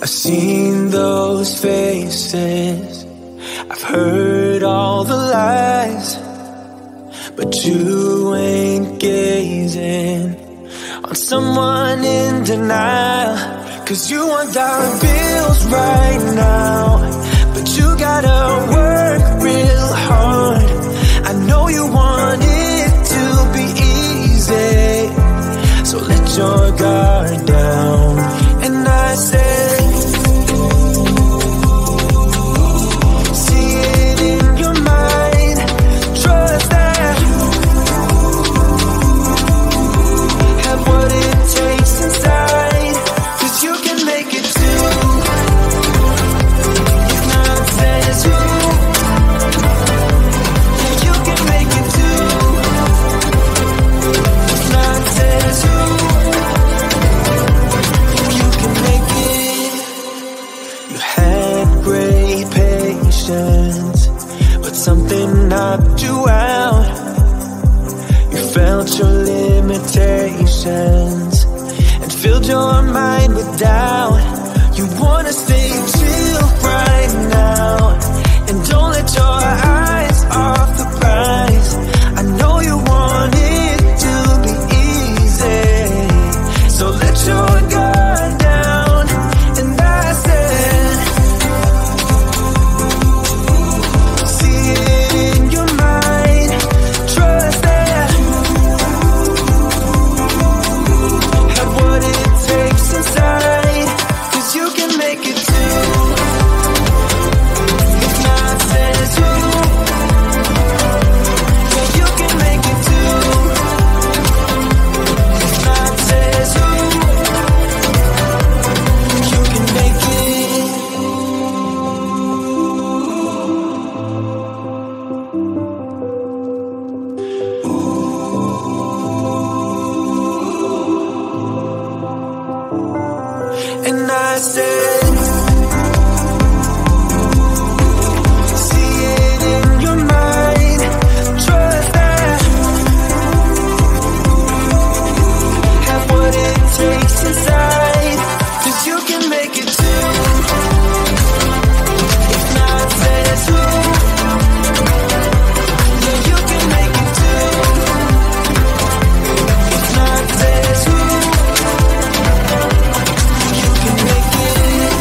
I've seen those faces, I've heard all the lies, but you ain't gazing on someone in denial. 'Cause you want dollar bills right now, but you gotta work real hard. I know you want it to be easy, so let your guard down. And I said, see it in your mind, trust that, have what it takes inside, 'cause you can make it too. If not says who, yeah, you can make it too. If not says who, you can make it. You had great patience, but something knocked you out. You felt your limitations and filled your mind with doubt. You wanna stay chill right now, and don't let your eyes off the prize. I know you want it to be easy, so let your guard down. And I said, see it in your mind, trust that, have what it takes inside, 'cause you can make it too. If not says who, yeah, you can make it too. If not says who, you can make it. And I said, see it in your mind, trust that, have what it takes inside, 'cause you can make it too. If not says who, yeah, you can make it too. If not says who, you can make it.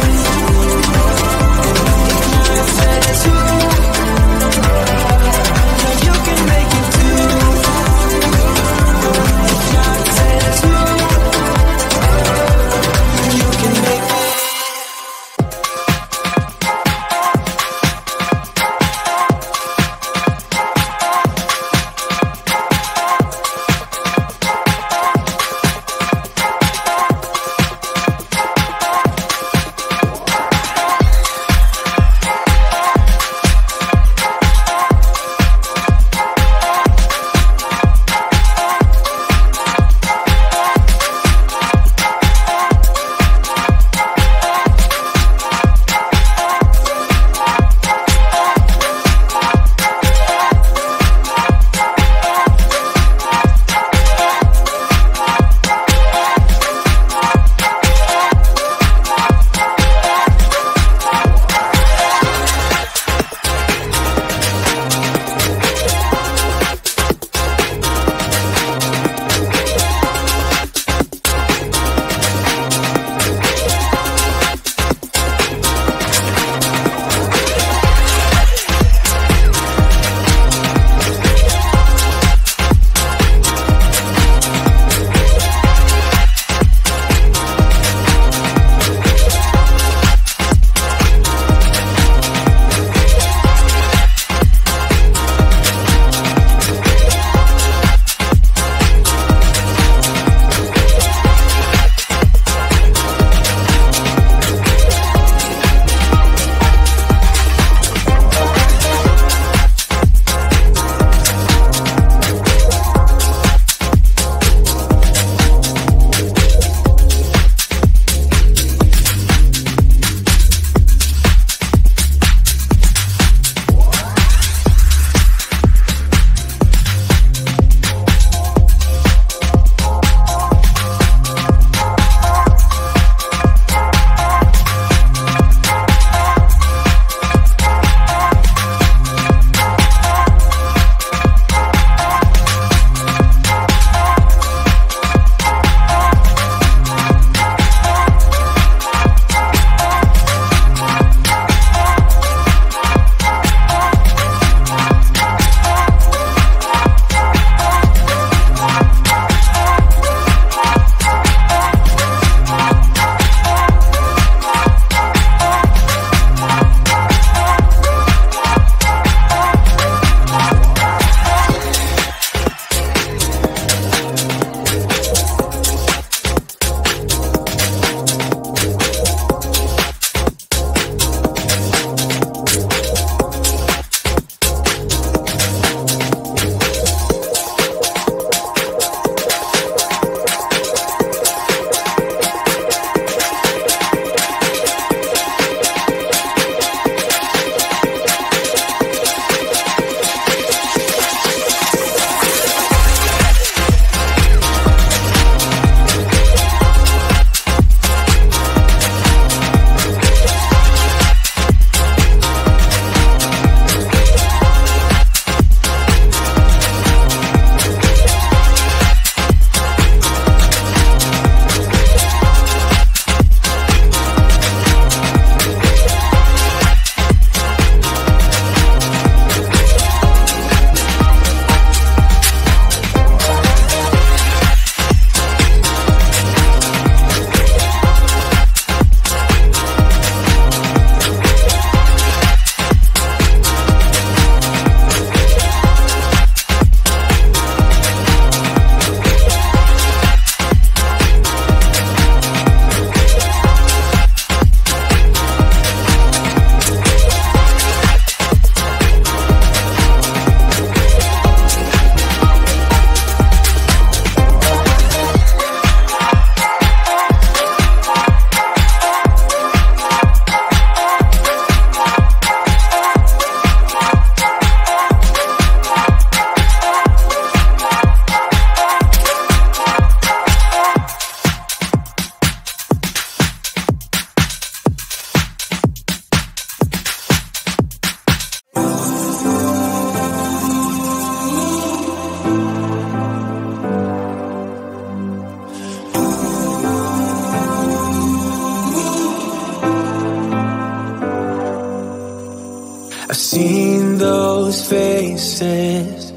faces.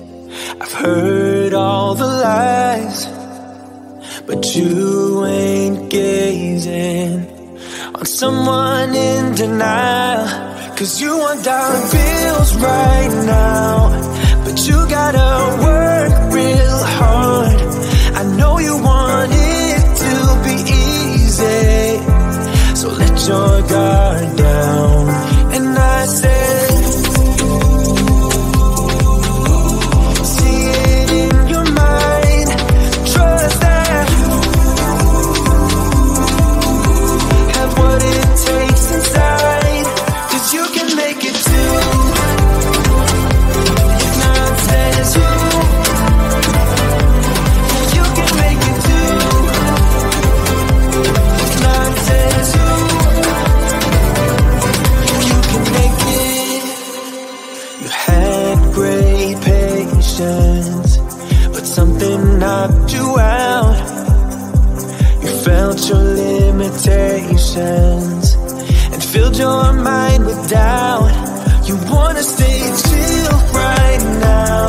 I've heard all the lies, but you ain't gazing on someone in denial. 'Cause you want dollar bills right now, but you gotta work real hard. I know you want it to be easy, so let your guard down. And I said, see it in your mind, trust that you have what it takes inside, 'cause you can make it too. Nonsense, you can make it too. Nonsense, you can make it. You had great patience, but something knocked you out. You felt your limitations and filled your mind with doubt. You wanna stay chill right now,